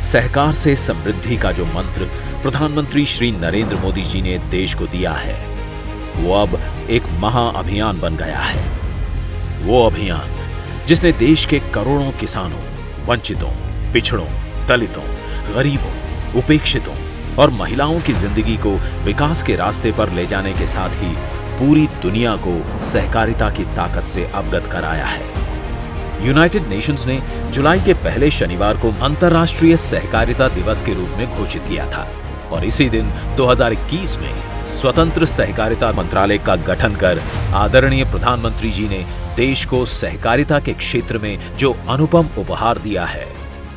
सहकार से समृद्धि का जो मंत्र प्रधानमंत्री श्री नरेंद्र मोदी जी ने देश को दिया है, वो अब एक महाअभियान बन गया है। वो अभियान जिसने देश के करोड़ों किसानों, वंचितों, पिछड़ों, दलितों, गरीबों, उपेक्षितों और महिलाओं की जिंदगी को विकास के रास्ते पर ले जाने के साथ ही पूरी दुनिया को सहकारिता की ताकत से अवगत कराया है। यूनाइटेड नेशंस ने जुलाई के पहले शनिवार को अंतर्राष्ट्रीय सहकारिता दिवस के रूप में घोषित किया था और इसी दिन 2021 में स्वतंत्र सहकारिता मंत्रालय का गठन कर आदरणीय प्रधानमंत्री जी ने देश को सहकारिता के क्षेत्र में जो अनुपम उपहार दिया है,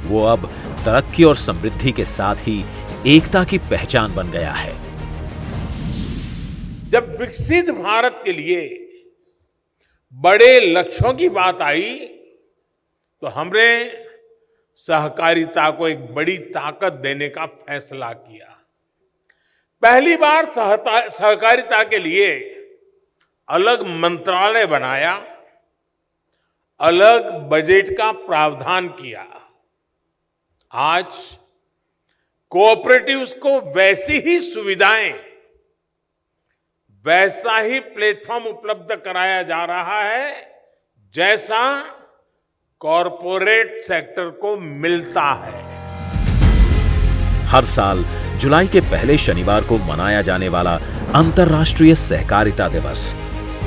वो अब तरक्की और समृद्धि के साथ ही एकता की पहचान बन गया है। जब विकसित भारत के लिए बड़े लक्ष्यों की बात आई तो हमने सहकारिता को एक बड़ी ताकत देने का फैसला किया। पहली बार सहकारिता के लिए अलग मंत्रालय बनाया, अलग बजट का प्रावधान किया। आज कोऑपरेटिव्स को वैसी ही सुविधाएं, वैसा ही प्लेटफॉर्म उपलब्ध कराया जा रहा है जैसा कॉरपोरेट सेक्टर को मिलता है। हर साल जुलाई के पहले शनिवार को मनाया जाने वाला अंतर्राष्ट्रीय सहकारिता दिवस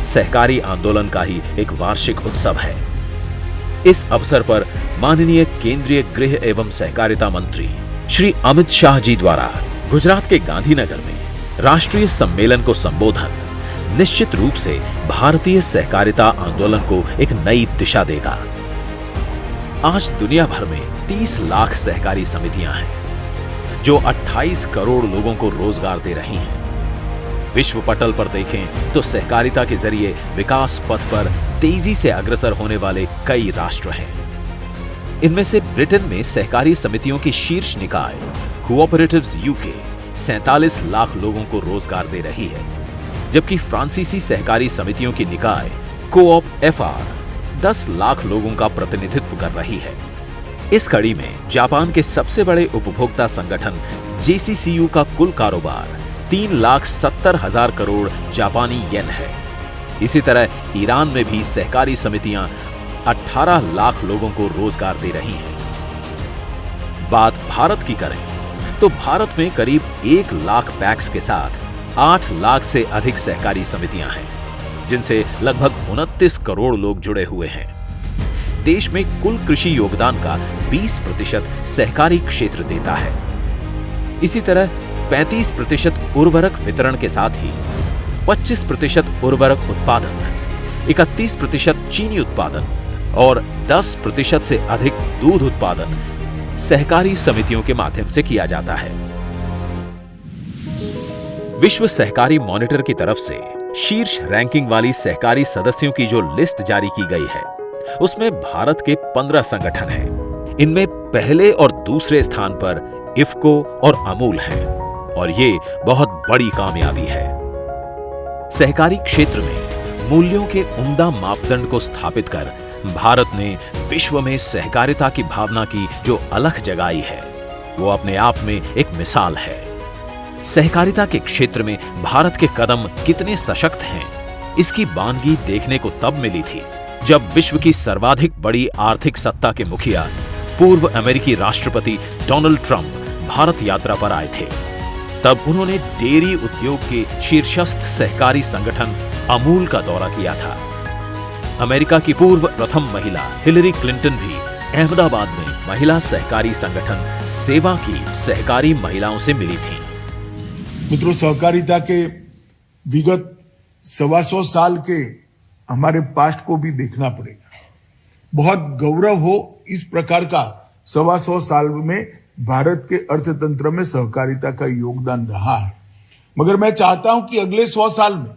सहकारी आंदोलन का ही एक वार्षिक उत्सव है। इस अवसर पर माननीय केंद्रीय गृह एवं सहकारिता मंत्री श्री अमित शाह जी द्वारा गुजरात के गांधीनगर में राष्ट्रीय सम्मेलन को संबोधन निश्चित रूप से भारतीय सहकारिता आंदोलन को एक नई दिशा देगा। आज दुनिया भर में 30 लाख सहकारी समितियां हैं जो 28 करोड़ लोगों को रोजगार दे रही हैं। विश्व पटल पर देखें तो सहकारिता के जरिए विकास पथ पर तेजी से अग्रसर होने वाले कई राष्ट्र हैं। इनमें से ब्रिटेन में सहकारी समितियों की शीर्ष निकाय कोऑपरेटिव्स यूके 47 लाख लोगों को रोजगार दे रही है, जबकि फ्रांसीसी सहकारी समितियों की निकाय कोऑप एफआर 10 लाख लोगों का प्रतिनिधित्व कर रही है। इस कड़ी में जापान के सबसे बड़े उपभोक्ता संगठन जेसीसीयू का कुल कारोबार 3,70,000 करोड़ जापानी येन है। इसी तरह ईरान में भी सहकारी समितियां 18 लाख लोगों को रोजगार दे रही हैं। बात भारत की करें तो भारत में करीब 1 लाख पैक्स के साथ 8 लाख से अधिक सहकारी समितियां हैं, जिनसे लगभग 29 करोड़ लोग जुड़े हुए हैं। देश में कुल कृषि योगदान का 20% सहकारी क्षेत्र देता है। इसी तरह 35% उर्वरक वितरण के साथ ही 25% उर्वरक उत्पादन, 31% चीनी उत्पादन और 10% से अधिक दूध उत्पादन सहकारी समितियों के माध्यम से किया जाता है। विश्व सहकारी मॉनिटर की तरफ से शीर्ष रैंकिंग वाली सहकारी सदस्यों की जो लिस्ट जारी की गई है, उसमें भारत के 15 संगठन हैं। इनमें पहले और दूसरे स्थान पर इफ्को और अमूल हैं और ये बहुत बड़ी कामयाबी है। सहकारी क्षेत्र में मूल्यों के उम्दा मापदंड को स्थापित कर भारत ने विश्व में सहकारिता की भावना की जो अलख जगाई है, वो अपने आप में एक मिसाल है। सहकारिता के क्षेत्र में भारत के कदम कितने सशक्त हैं, इसकी बानगी देखने को तब मिली थी जब विश्व की सर्वाधिक बड़ी आर्थिक सत्ता के मुखिया पूर्व अमेरिकी राष्ट्रपति डोनाल्ड ट्रंप भारत यात्रा पर आए थे। तब उन्होंने डेयरी उद्योग के शीर्षस्थ सहकारी संगठन अमूल का दौरा किया था। अमेरिका की पूर्व प्रथम महिला हिलरी क्लिंटन भी अहमदाबाद में महिला सहकारी संगठन सेवा की सहकारी महिलाओं से मिली थी। मित्रों, सहकारिता के विगत 125 साल के हमारे पास्ट को भी देखना पड़ेगा। बहुत गौरव हो इस प्रकार का 125 साल में भारत के अर्थतंत्र में सहकारिता का योगदान रहा है, मगर मैं चाहता हूं कि अगले 100 साल में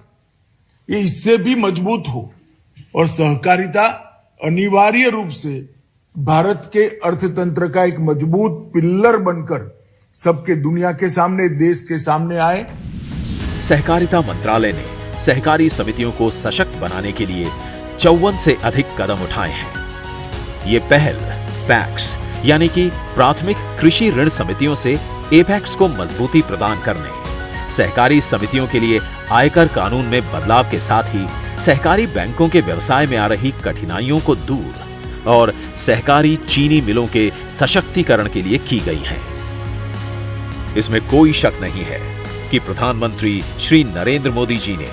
ये इससे भी मजबूत हो और सहकारिता अनिवार्य रूप से भारत के अर्थतंत्र का एक मजबूत पिल्लर बनकर सबके दुनिया के सामने, देश के सामने आए। सहकारिता मंत्रालय ने सहकारी समितियों को सशक्त बनाने के लिए 54 से अधिक कदम उठाए हैं। ये पहल पैक्स यानी कि प्राथमिक कृषि ऋण समितियों से एपेक्स को मजबूती प्रदान करने, सहकारी समितियों के लिए आयकर कानून में बदलाव के साथ ही सहकारी बैंकों के व्यवसाय में आ रही कठिनाइयों को दूर और सहकारी चीनी मिलों के सशक्तिकरण के लिए की गई हैं। इसमें कोई शक नहीं है कि प्रधानमंत्री श्री नरेंद्र मोदी जी ने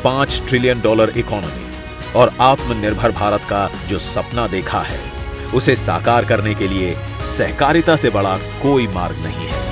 $5 ट्रिलियन इकोनॉमी और आत्मनिर्भर भारत का जो सपना देखा है, उसे साकार करने के लिए सहकारिता से बड़ा कोई मार्ग नहीं है।